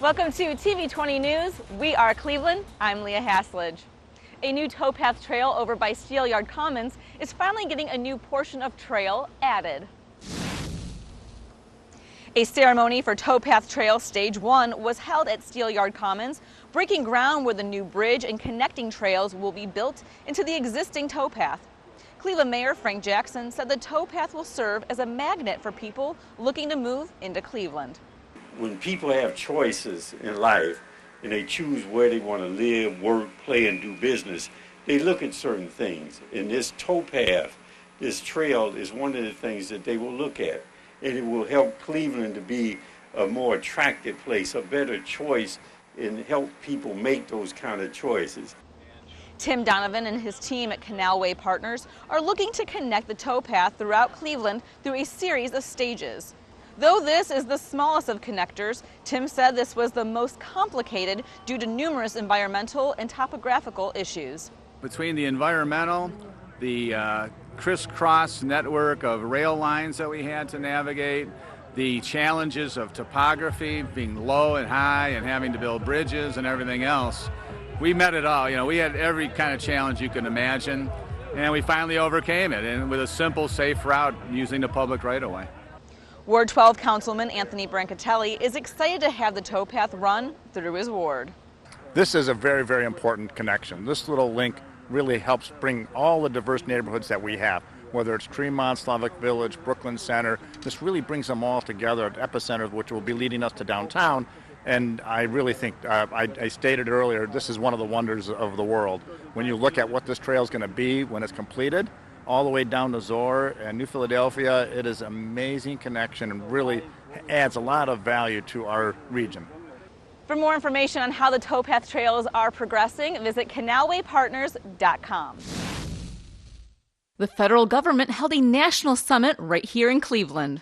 Welcome to TV20 News. We are Cleveland. I'm Leah Haslage. A new towpath trail over by Steelyard Commons is finally getting a new portion of trail added. A ceremony for Towpath Trail Stage 1 was held at Steelyard Commons, breaking ground where the new bridge and connecting trails will be built into the existing towpath. Cleveland Mayor Frank Jackson said the towpath will serve as a magnet for people looking to move into Cleveland. When people have choices in life and they choose where they want to live, work, play, and do business, they look at certain things. And this towpath, this trail, is one of the things that they will look at. And it will help Cleveland to be a more attractive place, a better choice, and help people make those kind of choices. Tim Donovan and his team at Canalway Partners are looking to connect the towpath throughout Cleveland through a series of stages. Though this is the smallest of connectors, Tim said this was the most complicated due to numerous environmental and topographical issues. Between the environmental, the crisscross network of rail lines that we had to navigate, the challenges of topography, being low and high and having to build bridges and everything else, we met it all. We had every kind of challenge you can imagine, and we finally overcame it, and with a simple, safe route using the public right-of-way. Ward 12 Councilman Anthony Brancatelli is excited to have the towpath run through his ward. This is a very, very important connection. This little link really helps bring all the diverse neighborhoods that we have, whether it's Tremont, Slavic Village, Brooklyn Center. This really brings them all together at epicenter, which will be leading us to downtown. And I really think, I stated earlier, this is one of the wonders of the world. When you look at what this trail is going to be when it's completed, all the way down to Zor and New Philadelphia, it is an amazing connection and really adds a lot of value to our region. For more information on how the towpath trails are progressing, visit canalwaypartners.com. The federal government held a national summit right here in Cleveland.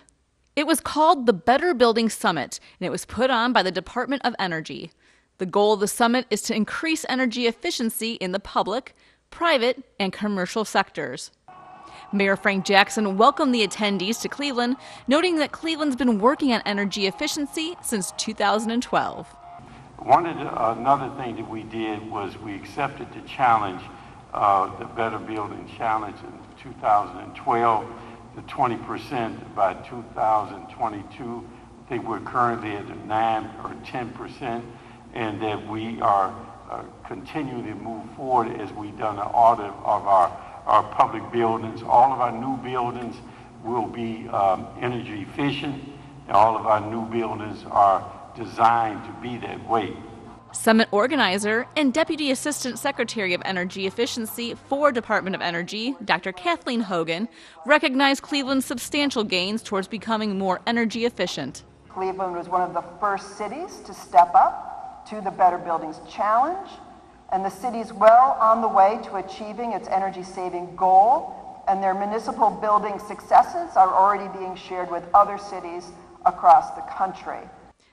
It was called the Better Building Summit, and it was put on by the Department of Energy. The goal of the summit is to increase energy efficiency in the public, private, and commercial sectors. Mayor Frank Jackson welcomed the attendees to Cleveland, noting that Cleveland's been working on energy efficiency since 2012. Another thing that we did was we accepted the challenge, the Better Building Challenge in 2012, the 20% by 2022. I think we're currently at 9 or 10%, and that we are continuing to move forward as we've done an audit of our public buildings. All of our new buildings will be energy efficient, and all of our new buildings are designed to be that way. Summit organizer and Deputy Assistant Secretary of Energy Efficiency for Department of Energy, Dr. Kathleen Hogan, recognized Cleveland's substantial gains towards becoming more energy efficient. Cleveland was one of the first cities to step up to the Better Buildings Challenge, and the city's well on the way to achieving its energy-saving goal, and their municipal building successes are already being shared with other cities across the country.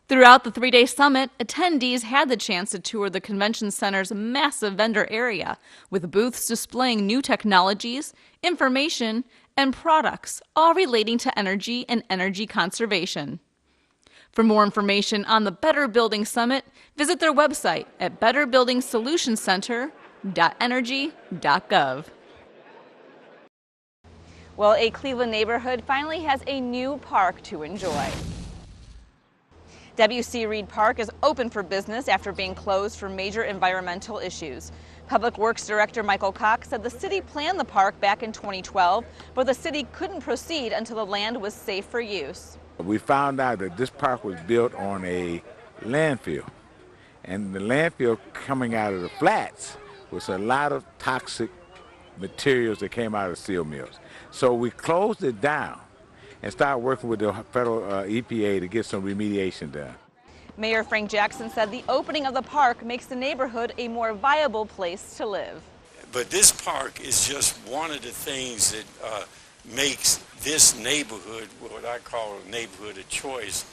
Throughout the three-day summit, attendees had the chance to tour the convention center's massive vendor area, with booths displaying new technologies, information, and products, all relating to energy and energy conservation. For more information on the Better Building Summit, visit their website at betterbuildingsolutionscenter.energy.gov. Well, a Cleveland neighborhood finally has a new park to enjoy. W.C. Reed Park is open for business after being closed for major environmental issues. Public Works Director Michael Cox said the city planned the park back in 2012, but the city couldn't proceed until the land was safe for use. We found out that this park was built on a landfill, and the landfill coming out of the flats was a lot of toxic materials that came out of steel mills. So we closed it down and started working with the federal EPA to get some remediation done. Mayor Frank Jackson said the opening of the park makes the neighborhood a more viable place to live. But this park is just one of the things that makes this neighborhood what I call a neighborhood of choice,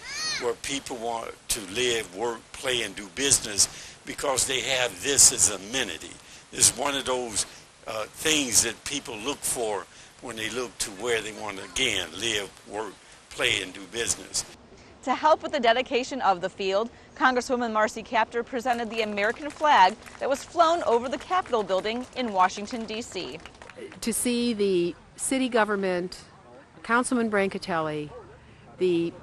where people want to live, work, play, and do business because they have this as an amenity. It's one of those things that people look for when they look to where they want to, again, live, work, play, and do business. To help with the dedication of the field, Congresswoman Marcy Kaptur presented the American flag that was flown over the Capitol building in Washington, D.C. To see the city government, Councilman Brancatelli, the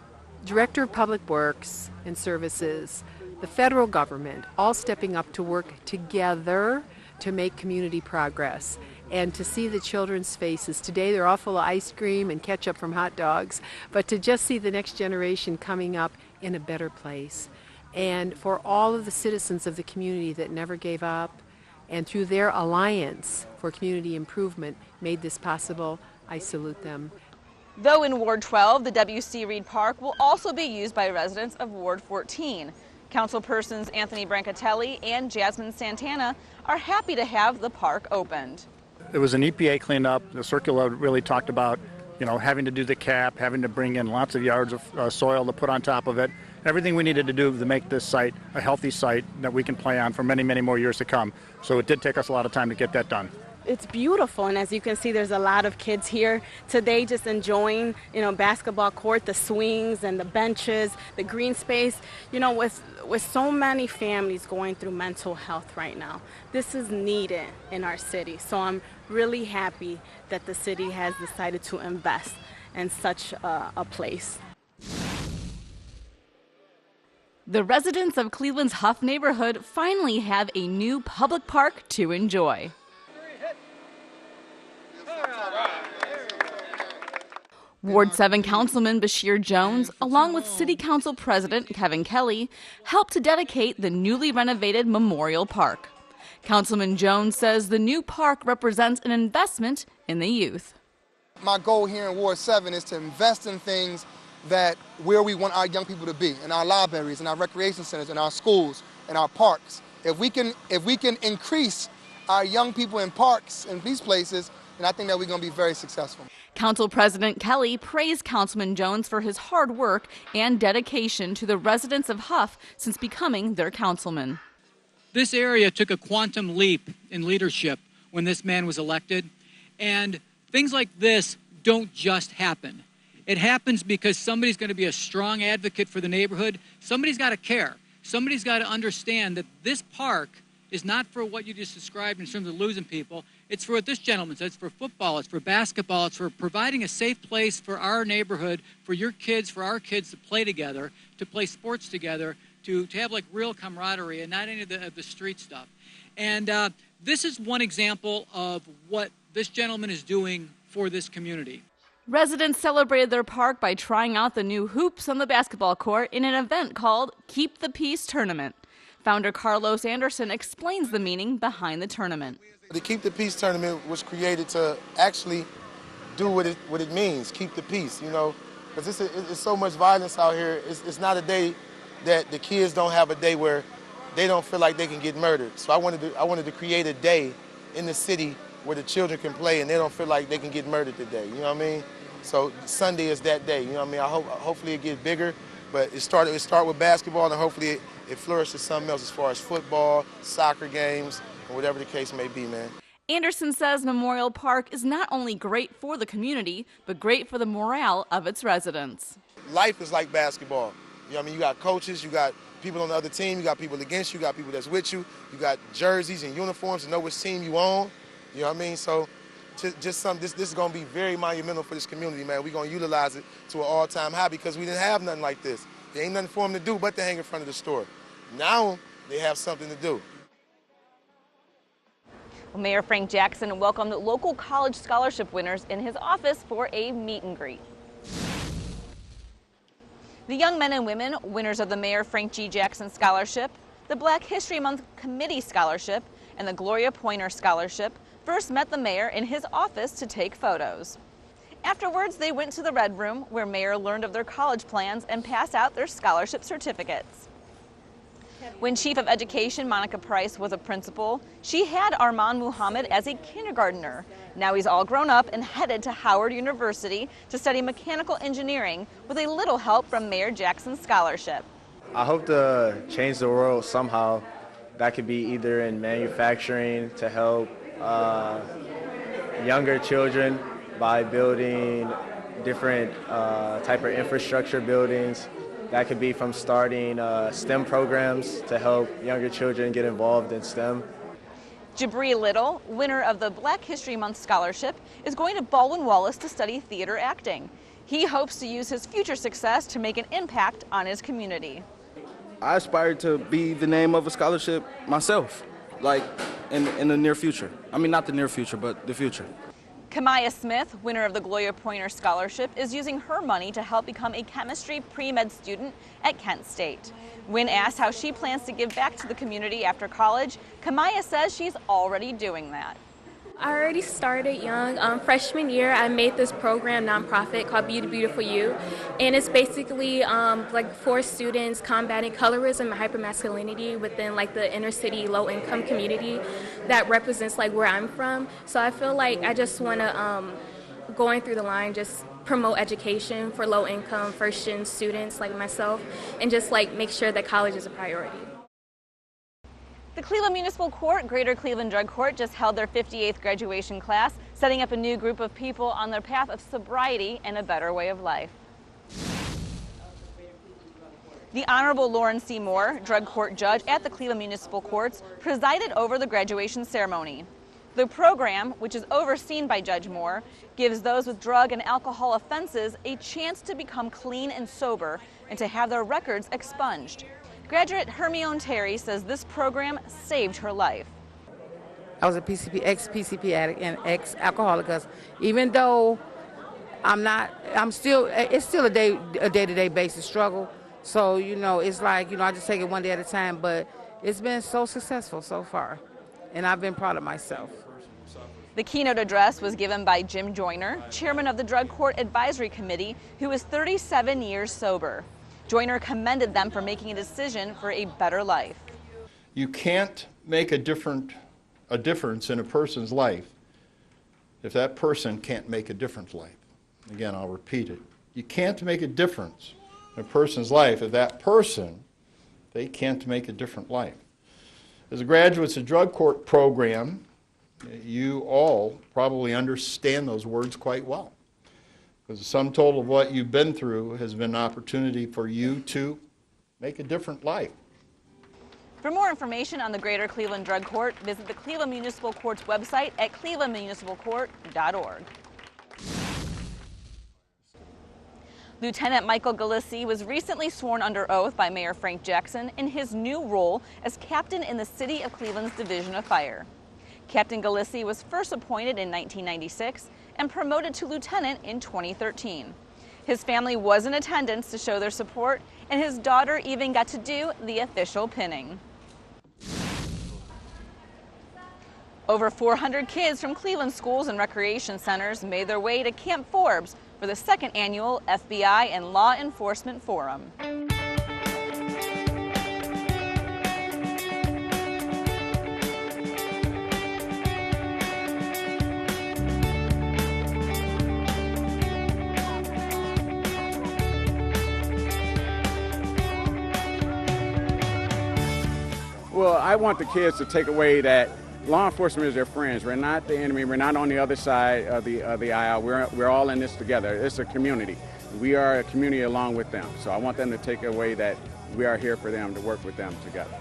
Director of Public Works and Services, the federal government, all stepping up to work together to make community progress. And to see the children's faces. Today they're all full of ice cream and ketchup from hot dogs, but to just see the next generation coming up in a better place. And for all of the citizens of the community that never gave up and through their alliance for community improvement made this possible, I salute them. Though in Ward 12, the W.C. Reed Park will also be used by residents of Ward 14. Councilpersons Anthony Brancatelli and Jasmine Santana are happy to have the park opened. It was an EPA cleanup. The circular really talked about, having to do the cap, having to bring in lots of yards of soil to put on top of it. Everything we needed to do to make this site a healthy site that we can play on for many, many more years to come. So it did take us a lot of time to get that done. It's beautiful, and as you can see, there's a lot of kids here today just enjoying, basketball court, the swings and the benches, the green space. With so many families going through mental health right now, this is needed in our city. So I'm really happy that the city has decided to invest in such a place. The residents of Cleveland's Huff neighborhood finally have a new public park to enjoy. Ward 7 Councilman Bashir Jones, along with City Council President Kevin Kelly, helped to dedicate the newly renovated Memorial Park. Councilman Jones says the new park represents an investment in the youth. My goal here in Ward 7 is to invest in things that where we want our young people to be, in our libraries, in our recreation centers, in our schools, in our parks. If we can increase our young people in parks and these places, then I think that we're going to be very successful. Council President Kelly praised Councilman Jones for his hard work and dedication to the residents of Huff since becoming their councilman. This area took a quantum leap in leadership when this man was elected, and things like this don't just happen. It happens because somebody's going to be a strong advocate for the neighborhood. Somebody's got to care. Somebody's got to understand that this park is not for what you just described in terms of losing people. It's for what this gentleman said. It's for football. It's for basketball. It's for providing a safe place for our neighborhood, for your kids, for our kids to play together, to play sports together, to have like real camaraderie and not any of the street stuff. And this is one example of what this gentleman is doing for this community. Residents celebrated their park by trying out the new hoops on the basketball court in an event called Keep the Peace Tournament. Founder Carlos Anderson explains the meaning behind the tournament. The Keep the Peace tournament was created to actually do what it means, keep the peace, because it's so much violence out here. It's not a day that the kids don't have a day where they don't feel like they can get murdered. So I wanted to create a day in the city where the children can play and they don't feel like they can get murdered today, you know what I mean? So Sunday is that day, you know what I mean? Hopefully it gets bigger, but it start with basketball, and hopefully it flourishes to something else as far as football, soccer games, or whatever the case may be, man. Anderson says Memorial Park is not only great for the community, but great for the morale of its residents. Life is like basketball. You know what I mean? You got coaches, you got people on the other team, you got people against you, you got people that's with you, you got jerseys and uniforms to know which team you on. You know what I mean? So this is going to be very monumental for this community, man. We're going to utilize it to an all-time high because we didn't have nothing like this. There ain't nothing for them to do but to hang in front of the store. Now they have something to do. Well, Mayor Frank Jackson welcomed local college scholarship winners in his office for a meet and greet. The young men and women winners of the Mayor Frank G. Jackson Scholarship, the Black History Month Committee Scholarship, and the Gloria Pointer Scholarship first met the mayor in his office to take photos. Afterwards, they went to the Red Room, where Mayor learned of their college plans and passed out their scholarship certificates. When Chief of Education Monica Price was a principal, she had Armand Muhammad as a kindergartner. Now he's all grown up and headed to Howard University to study mechanical engineering with a little help from Mayor Jackson's scholarship. I hope to change the world somehow. That could be either in manufacturing to help younger children by building different type of infrastructure buildings That could be from starting STEM programs to help younger children get involved in STEM. Jabri Little, winner of the Black History Month Scholarship, is going to Baldwin Wallace to study theater acting. He hopes to use his future success to make an impact on his community. I aspire to be the name of a scholarship myself, like in the near future. I mean, not the near future, but the future. Kamaya Smith, winner of the Gloria Pointer Scholarship, is using her money to help become a chemistry pre-med student at Kent State. When asked how she plans to give back to the community after college, Kamaya says she's already doing that. I already started young. Freshman year, I made this program nonprofit called Beauty Beautiful You, and it's basically like for students combating colorism and hypermasculinity within like the inner city low-income community that represents like where I'm from. So I feel like I just want to, going through the line, just promote education for low-income first-gen students like myself, and just like make sure that college is a priority. The Cleveland Municipal Court, Greater Cleveland Drug Court, just held their 58th graduation class, setting up a new group of people on their path of sobriety and a better way of life. The Honorable Lauren C. Moore, drug court judge at the Cleveland Municipal Courts, presided over the graduation ceremony. The program, which is overseen by Judge Moore, gives those with drug and alcohol offenses a chance to become clean and sober and to have their records expunged. Graduate Hermione Terry says this program saved her life. I was a ex-PCP addict and ex-alcoholic. Even though it's still a day-to-day basis struggle. So, it's like, I just take it one day at a time, but it's been so successful so far, and I've been proud of myself. The keynote address was given by Jim Joyner, chairman of the Drug Court Advisory Committee, who is 37 years sober. Joyner commended them for making a decision for a better life. You can't make a difference in a person's life if that person can't make a different life. Again, I'll repeat it. You can't make a difference in a person's life if that person, they can't make a different life. As a graduates of drug court program, you all probably understand those words quite well. Because the sum total of what you've been through has been an opportunity for you to make a different life. For more information on the Greater Cleveland Drug Court, visit the Cleveland Municipal Court's website at clevelandmunicipalcourt.org. Lieutenant Michael Gillis II was recently sworn under oath by Mayor Frank Jackson in his new role as captain in the City of Cleveland's Division of Fire. Captain Gillis II was first appointed in 1996 and promoted to lieutenant in 2013. His family was in attendance to show their support, and his daughter even got to do the official pinning. Over 400 kids from Cleveland schools and recreation centers made their way to Camp Forbes for the second annual FBI and Law Enforcement Forum. Well, I want the kids to take away that law enforcement is their friends. We're not the enemy. We're not on the other side of the aisle. We're all in this together. It's a community. We are a community along with them. So I want them to take away that we are here for them, to work with them together.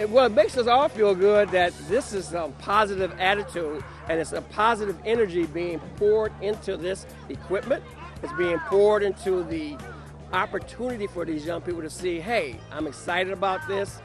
Well, it makes us all feel good that this is a positive attitude and it's a positive energy being poured into this equipment. It's being poured into the opportunity for these young people to see, hey, I'm excited about this.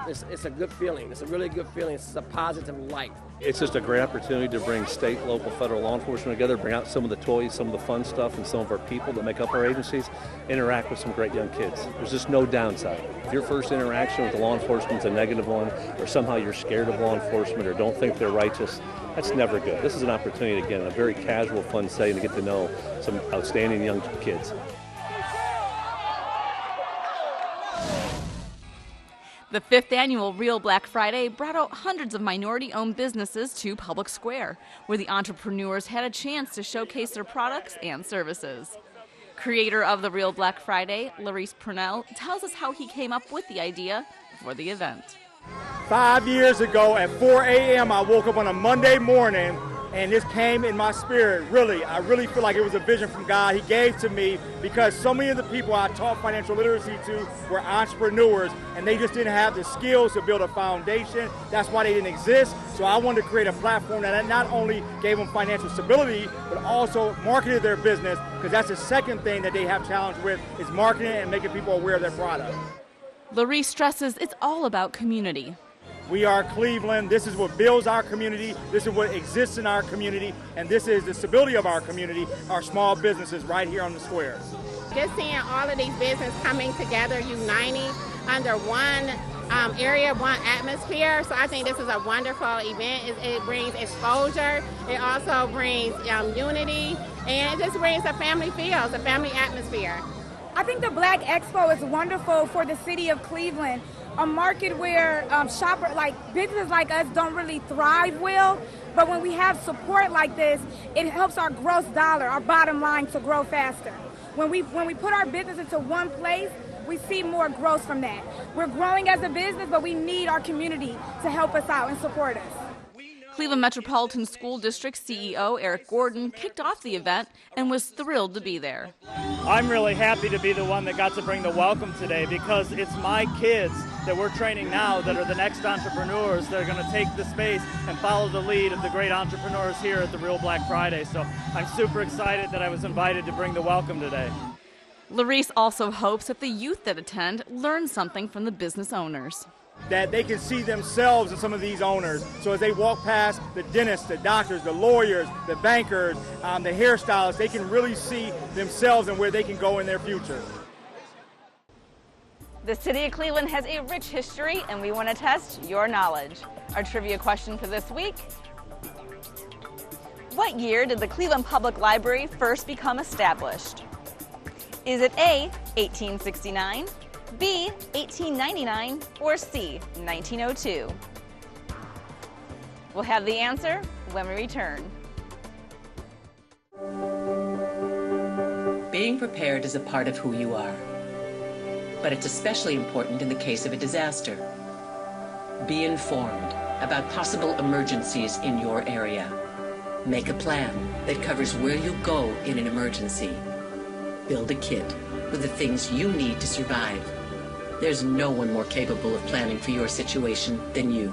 It's a good feeling. It's a really good feeling. It's a positive light. It's just a great opportunity to bring state, local, federal law enforcement together, bring out some of the toys, some of the fun stuff, and some of our people that make up our agencies, interact with some great young kids. There's just no downside. If your first interaction with the law enforcement is a negative one, or somehow you're scared of law enforcement or don't think they're righteous, that's never good. This is an opportunity, again, in a very casual, fun setting to get to know some outstanding young kids. The 5th annual Real Black Friday brought out hundreds of minority-owned businesses to Public Square, where the entrepreneurs had a chance to showcase their products and services. Creator of the Real Black Friday, Larice Purnell, tells us how he came up with the idea for the event. 5 years ago at 4 a.m. I woke up on a Monday morning And this came in my spirit, really. I really feel like it was a vision from God He gave to me, because so many of the people I taught financial literacy to were entrepreneurs, and they just didn't have the skills to build a foundation. That's why they didn't exist. So I wanted to create a platform that not only gave them financial stability, but also marketed their business, because that's the second thing that they have challenge with, is marketing and making people aware of their product. Larice stresses it's all about community. We are Cleveland. This is what builds our community. This is what exists in our community. And this is the stability of our community, our small businesses right here on the squares. Just seeing all of these businesses coming together, uniting under one area, one atmosphere. So I think this is a wonderful event. It brings exposure. It also brings unity. And it just brings a family feel, a family atmosphere. I think the Black Expo is wonderful for the city of Cleveland. A market where businesses like us don't really thrive well, but when we have support like this, it helps our gross dollar, our bottom line, to grow faster. When we put our business into one place, we see more growth from that. We're growing as a business, but we need our community to help us out and support us. Cleveland Metropolitan School District CEO Eric Gordon kicked off the event and was thrilled to be there. I'm really happy to be the one that got to bring the welcome today, because it's my kids that we're training now that are the next entrepreneurs that are going to take the space and follow the lead of the great entrepreneurs here at the Real Black Friday. So I'm super excited that I was invited to bring the welcome today. Larice also hopes that the youth that attend learn something from the business owners. That they can see themselves in some of these owners. So as they walk past the dentists, the doctors, the lawyers, the bankers, the hairstylists, they can really see themselves and where they can go in their future. The city of Cleveland has a rich history, and we want to test your knowledge. Our trivia question for this week: what year did the Cleveland Public Library first become established? Is it A, 1869, B, 1899, or C, 1902? We'll have the answer when we return. Being prepared is a part of who you are, but it's especially important in the case of a disaster. Be informed about possible emergencies in your area. Make a plan that covers where you'll go in an emergency. Build a kit with the things you need to survive. There's no one more capable of planning for your situation than you.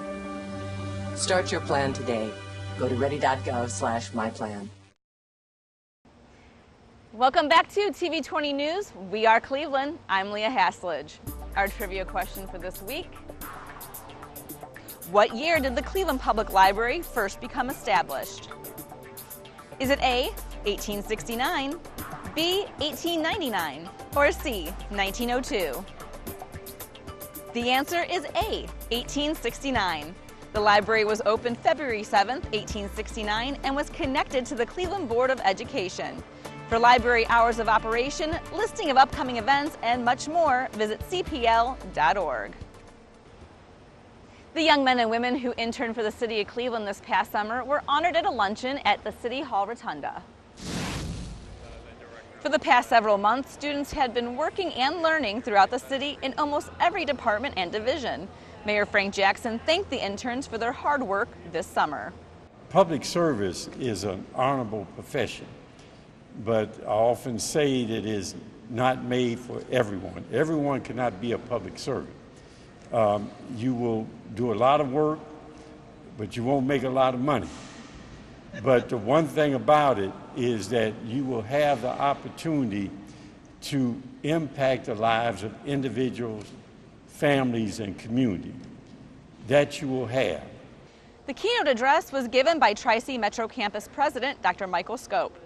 Start your plan today. Go to ready.gov/myplan. Welcome back to TV20 News. We are Cleveland. I'm Leah Haslidge. Our trivia question for this week: what year did the Cleveland Public Library first become established? Is it A, 1869, B, 1899, or C, 1902? The answer is A, 1869. The library was opened February 7th, 1869, and was connected to the Cleveland Board of Education. For library hours of operation, listing of upcoming events, and much more, visit cpl.org. The young men and women who interned for the City of Cleveland this past summer were honored at a luncheon at the City Hall Rotunda. For the past several months, students had been working and learning throughout the city in almost every department and division. Mayor Frank Jackson thanked the interns for their hard work this summer. Public service is an honorable profession, but I often say that it is not made for everyone. Everyone cannot be a public servant. You will do a lot of work, but you won't make a lot of money. But the one thing about it is that you will have the opportunity to impact the lives of individuals, families, and community. That you will have. The keynote address was given by Tri-C Metro Campus President Dr. Michael Scope.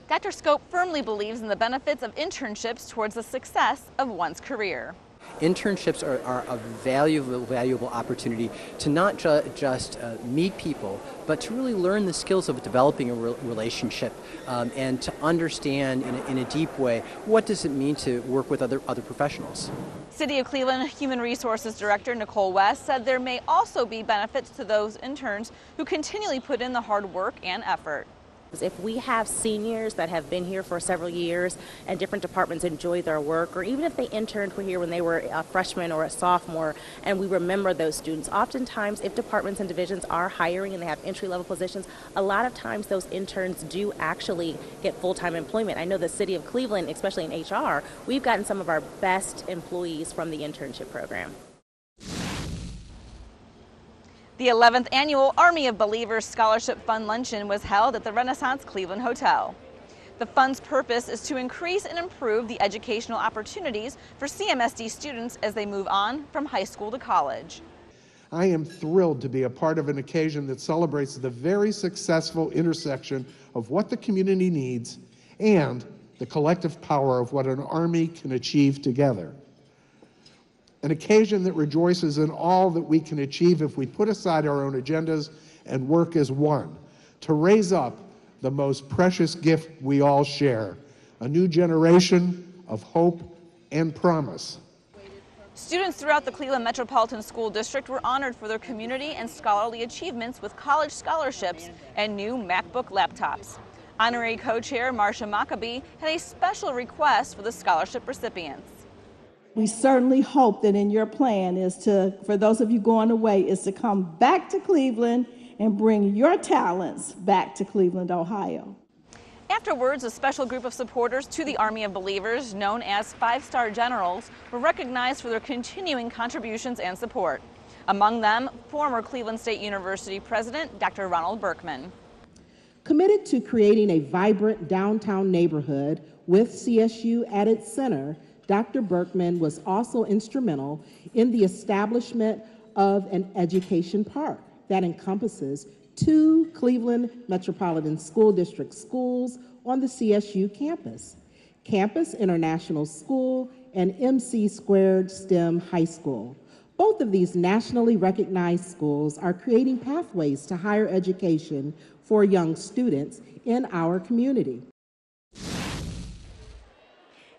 Dr. Scope firmly believes in the benefits of internships towards the success of one's career. Internships are a valuable opportunity to not just meet people, but to really learn the skills of developing a relationship and to understand in a deep way what does it mean to work with other professionals. City of Cleveland Human Resources Director Nicole West said there may also be benefits to those interns who continually put in the hard work and effort. If we have seniors that have been here for several years and different departments enjoy their work, or even if they interned here when they were a freshman or a sophomore, and we remember those students, oftentimes if departments and divisions are hiring and they have entry-level positions, a lot of times those interns do actually get full-time employment. I know the city of Cleveland, especially in HR, we've gotten some of our best employees from the internship program. The 11th annual Army of Believers Scholarship Fund Luncheon was held at the Renaissance Cleveland Hotel. The fund's purpose is to increase and improve the educational opportunities for CMSD students as they move on from high school to college. I am thrilled to be a part of an occasion that celebrates the very successful intersection of what the community needs and the collective power of what an Army can achieve together. An occasion that rejoices in all that we can achieve if we put aside our own agendas and work as one, to raise up the most precious gift we all share, a new generation of hope and promise. Students throughout the Cleveland Metropolitan School District were honored for their community and scholarly achievements with college scholarships and new MacBook laptops. Honorary co-chair Marcia Maccabee had a special request for the scholarship recipients. We certainly hope that in your plan is to, for those of you going away, is to come back to Cleveland and bring your talents back to Cleveland, Ohio. Afterwards, a special group of supporters to the Army of Believers, known as 5-Star Generals, were recognized for their continuing contributions and support. Among them, former Cleveland State University President Dr. Ronald Berkman. Committed to creating a vibrant downtown neighborhood with CSU at its center, Dr. Berkman was also instrumental in the establishment of an education park that encompasses 2 Cleveland Metropolitan School District schools on the CSU campus, Campus International School and MC Squared STEM High School. Both of these nationally recognized schools are creating pathways to higher education for young students in our community.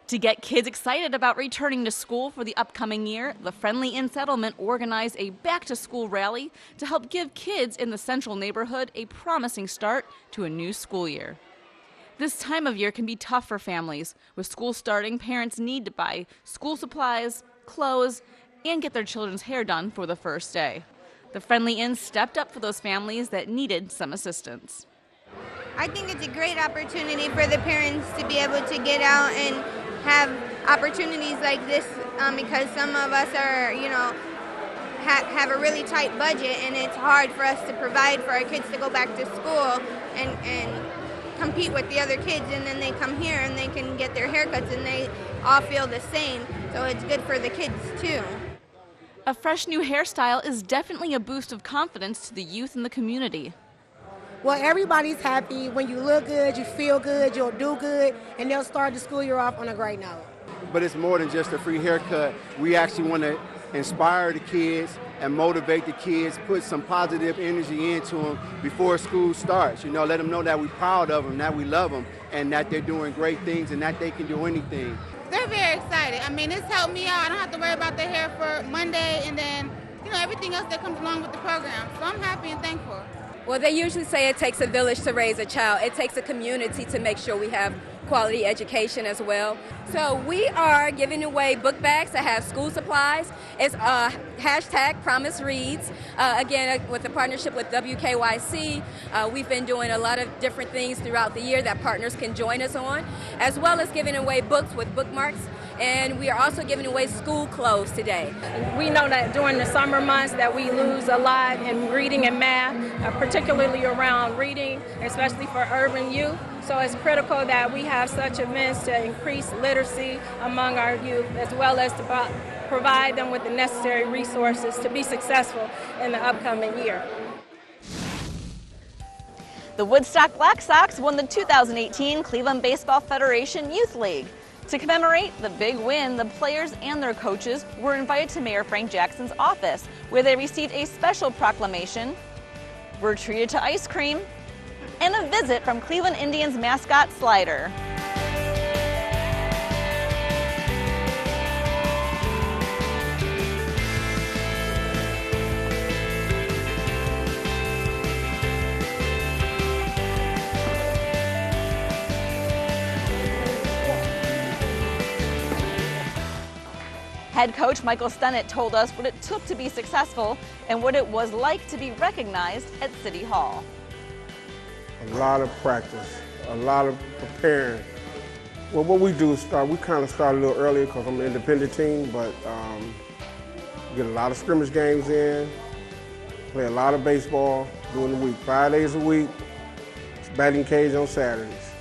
To get kids excited about returning to school for the upcoming year, the Friendly Inn Settlement organized a back-to-school rally to help give kids in the central neighborhood a promising start to a new school year. This time of year can be tough for families. With school starting, parents need to buy school supplies, clothes, and get their children's hair done for the first day. The Friendly Inn stepped up for those families that needed some assistance. I think it's a great opportunity for the parents to be able to get out and have opportunities like this because some of us are, have a really tight budget, and it's hard for us to provide for our kids to go back to school and compete with the other kids, and then they come here and they can get their haircuts and they all feel the same, so it's good for the kids too. A fresh new hairstyle is definitely a boost of confidence to the youth in the community. Well, everybody's happy. When you look good, you feel good, you'll do good, and they'll start the school year off on a great note. But it's more than just a free haircut. We actually want to inspire the kids and motivate the kids, put some positive energy into them before school starts. Let them know that we're proud of them, that we love them, and that they're doing great things and that they can do anything. They're very excited. I mean, it's helped me out. I don't have to worry about their hair for Monday and then, everything else that comes along with the program. So I'm happy and thankful. Well, they usually say it takes a village to raise a child. It takes a community to make sure we have quality education as well. So we are giving away book bags that have school supplies. It's hashtag Promise Reads. Again, with the partnership with WKYC, we've been doing a lot of different things throughout the year that partners can join us on, as well as giving away books with bookmarks. And we are also giving away school clothes today. We know that during the summer months that we lose a lot in reading and math, particularly around reading, especially for urban youth. So it's critical that we have such events to increase literacy among our youth, as well as to provide them with the necessary resources to be successful in the upcoming year. The Woodstock Black Sox won the 2018 Cleveland Baseball Federation Youth League. To commemorate the big win, the players and their coaches were invited to Mayor Frank Jackson's office, where they received a special proclamation, were treated to ice cream, and a visit from Cleveland Indians mascot Slider. Head coach Michael Gillis II told us what it took to be successful and what it was like to be recognized at City Hall. A lot of practice, a lot of preparing. Well, what we do is we kind of start a little earlier because I'm an independent team, but we get a lot of scrimmage games in, play a lot of baseball during the week, 5 days a week, batting cage on Saturdays.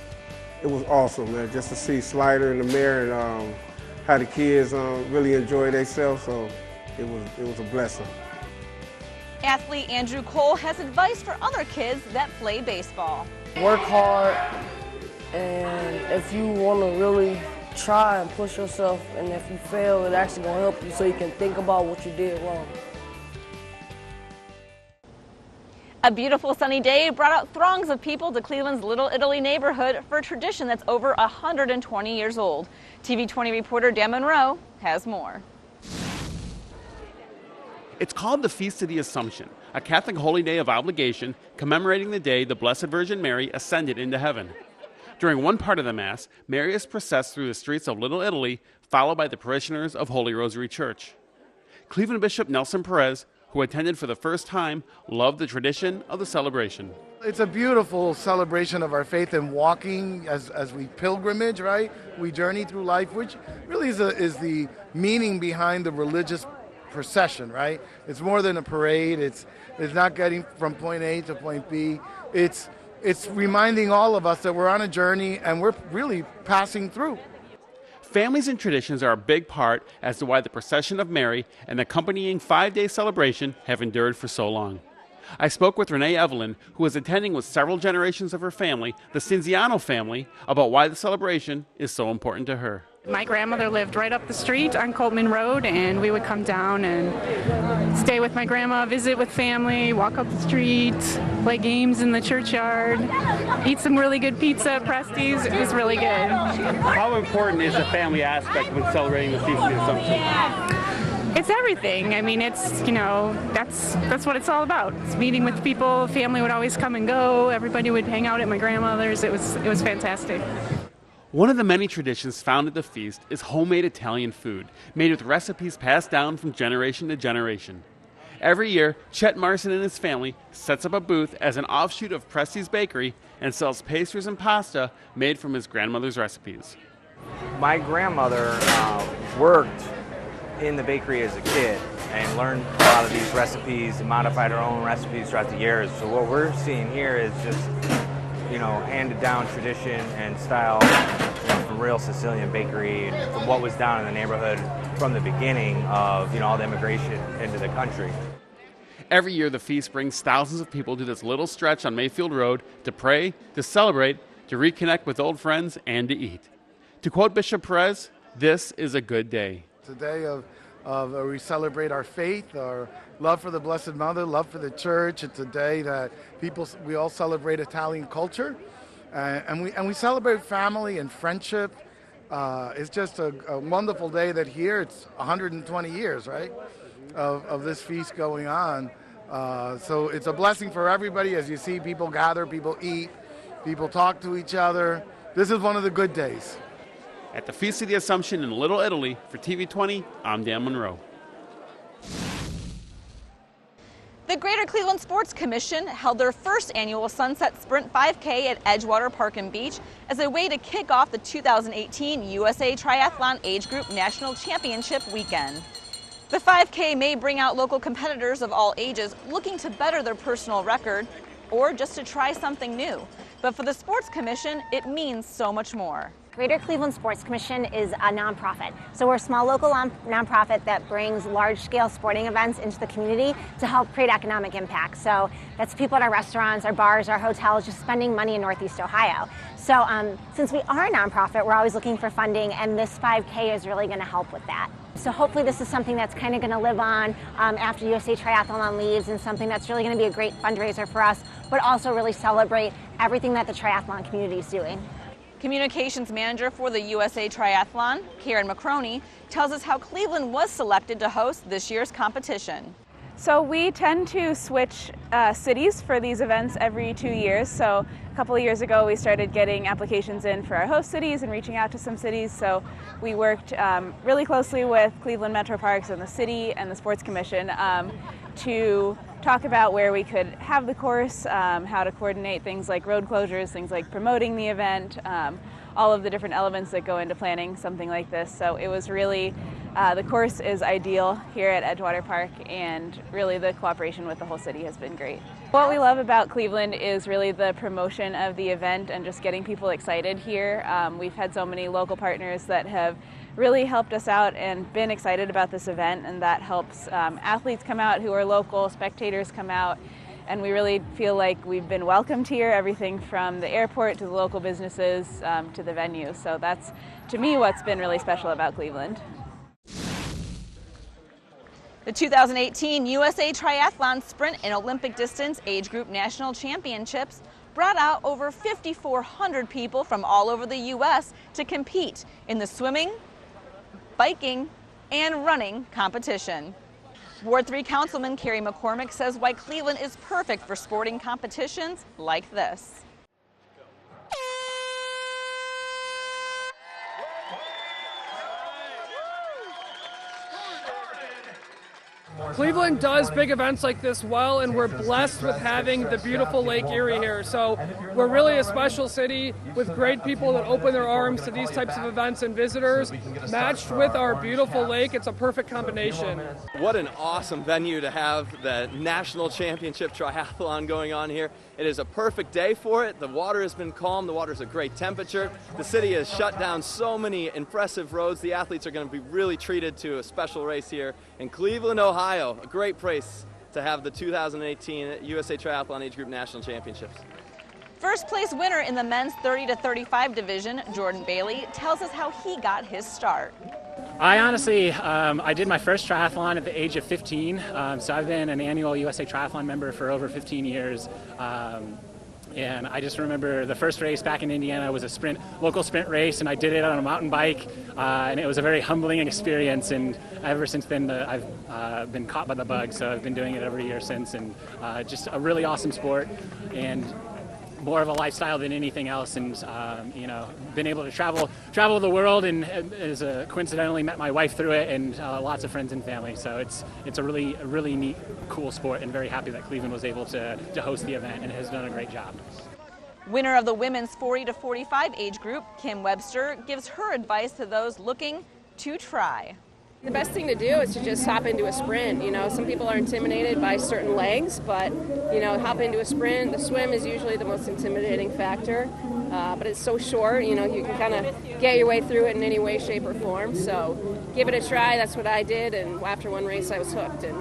It was awesome, man, just to see Slider and the mayor and how the kids really enjoy themselves, so it was a blessing. Athlete Andrew Cole has advice for other kids that play baseball. Work hard, and if you want to really try and push yourself, and if you fail, it's actually going to help you so you can think about what you did wrong. A beautiful sunny day brought out throngs of people to Cleveland's Little Italy neighborhood for a tradition that's over 120 years old. TV20 reporter Dan Monroe has more. It's called the Feast of the Assumption, a Catholic holy day of obligation commemorating the day the Blessed Virgin Mary ascended into heaven. During one part of the Mass, Mary is processed through the streets of Little Italy, followed by the parishioners of Holy Rosary Church. Cleveland Bishop Nelson Perez, who attended for the first time, loved the tradition of the celebration. It's a beautiful celebration of our faith and walking as we pilgrimage, right? We journey through life, which really is the meaning behind the religious procession, right? It's more than a parade. It's not getting from point A to point B. It's reminding all of us that we're on a journey and we're really passing through. Families and traditions are a big part as to why the procession of Mary and the accompanying 5-day celebration have endured for so long. I spoke with Renee Evelyn, who is attending with several generations of her family, the Cinziano family, about why the celebration is so important to her. My grandmother lived right up the street on Coltman Road, and we would come down and stay with my grandma, visit with family, walk up the street, play games in the churchyard, eat some really good pizza at Presti's. It was really good. How important is the family aspect when celebrating the Feast of the Assumption? It's everything. I mean, it's, that's what it's all about. It's meeting with people. Family would always come and go. Everybody would hang out at my grandmother's. It was fantastic. One of the many traditions found at the feast is homemade Italian food, made with recipes passed down from generation to generation. Every year, Chet Marson and his family sets up a booth as an offshoot of Presti's Bakery and sells pastries and pasta made from his grandmother's recipes. My grandmother worked in the bakery as a kid and learned a lot of these recipes and modified her own recipes throughout the years. So what we're seeing here is just handed down tradition and style from real Sicilian bakery and from what was down in the neighborhood from the beginning of all the immigration into the country. Every year the feast brings thousands of people to this little stretch on Mayfield Road to pray, to celebrate, to reconnect with old friends, and to eat. To quote Bishop Perez, this is a good day. It's a day of we celebrate our faith, our love for the Blessed Mother, love for the church. It's a day that we all celebrate Italian culture, and we celebrate family and friendship. It's just a wonderful day that here it's 120 years, right, of this feast going on. So it's a blessing for everybody as you see people gather, people eat, people talk to each other. This is one of the good days. At the Feast of the Assumption in Little Italy, for TV20, I'm Dan Monroe. The Greater Cleveland Sports Commission held their first annual Sunset Sprint 5K at Edgewater Park and Beach as a way to kick off the 2018 USA Triathlon Age Group National Championship weekend. The 5K may bring out local competitors of all ages looking to better their personal record or just to try something new. But for the Sports Commission, it means so much more. Greater Cleveland Sports Commission is a nonprofit. So we're a small local nonprofit that brings large-scale sporting events into the community to help create economic impact. So that's people at our restaurants, our bars, our hotels, just spending money in Northeast Ohio. So since we are a nonprofit, we're always looking for funding, and this 5K is really going to help with that. So hopefully this is something that's kind of going to live on after USA Triathlon leaves, and something that's really going to be a great fundraiser for us, but also really celebrate everything that the triathlon community is doing. Communications manager for the USA Triathlon, Karen McCroney, tells us how Cleveland was selected to host this year's competition. So we tend to switch cities for these events every 2 years. So a couple of years ago we started getting applications in for our host cities and reaching out to some cities. So we worked really closely with Cleveland Metro Parks and the city and the Sports Commission to talk about where we could have the course, how to coordinate things like road closures, things like promoting the event, all of the different elements that go into planning something like this. So it was really, the course is ideal here at Edgewater Park, and really the cooperation with the whole city has been great. What we love about Cleveland is really the promotion of the event and just getting people excited here. We've had so many local partners that have really helped us out and been excited about this event, and that helps athletes come out who are local, spectators come out, and we really feel like we've been welcomed here, everything from the airport to the local businesses to the venue. So that's, to me, what's been really special about Cleveland. The 2018 USA Triathlon Sprint and Olympic Distance Age Group National Championships brought out over 5,400 people from all over the U.S. to compete in the swimming, biking, and running competition. Ward 3 Councilman Carrie McCormick says why Cleveland is perfect for sporting competitions like this. Cleveland does big events like this well, and we're blessed with having the beautiful Lake Erie here. So we're really a special city with great people that open their arms to these types of events and visitors. Matched with our beautiful lake, it's a perfect combination. What an awesome venue to have the National Championship Triathlon going on here. It is a perfect day for it. The water has been calm. The water's a great temperature. The city has shut down so many impressive roads. The athletes are going to be really treated to a special race here in Cleveland, Ohio. A great place to have the 2018 USA Triathlon Age Group National Championships. First place winner in the men's 30 to 35 division, Jordan Bailey, tells us how he got his start. I honestly, I did my first triathlon at the age of 15, so I've been an annual USA Triathlon member for over 15 years. And I just remember the first race back in Indiana was a local sprint race, and I did it on a mountain bike, and it was a very humbling experience. And ever since then, I've been caught by the bug, so I've been doing it every year since. And just a really awesome sport, and more of a lifestyle than anything else. And you know, been able to travel the world, and coincidentally met my wife through it, and lots of friends and family. So it's a really neat, cool sport, and very happy that Cleveland was able to host the event and has done a great job. Winner of the women's 40 to 45 age group, Kim Webster, gives her advice to those looking to try. The best thing to do is to just hop into a sprint. You know, some people are intimidated by certain legs, but, you know, hop into a sprint. The swim is usually the most intimidating factor, but it's so short, you know, you can kind of get your way through it in any way, shape, or form. So give it a try. That's what I did, and after one race I was hooked, and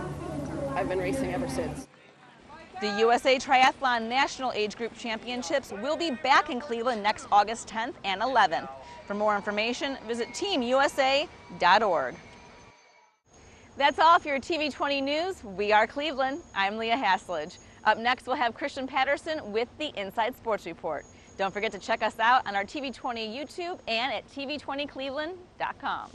I've been racing ever since. The USA Triathlon National Age Group Championships will be back in Cleveland next August 10th and 11th. For more information, visit teamusa.org. That's all for your TV20 News. We are Cleveland. I'm Leah Haslage. Up next, we'll have Christian Patterson with the Inside Sports Report. Don't forget to check us out on our TV20 YouTube and at TV20cleveland.com.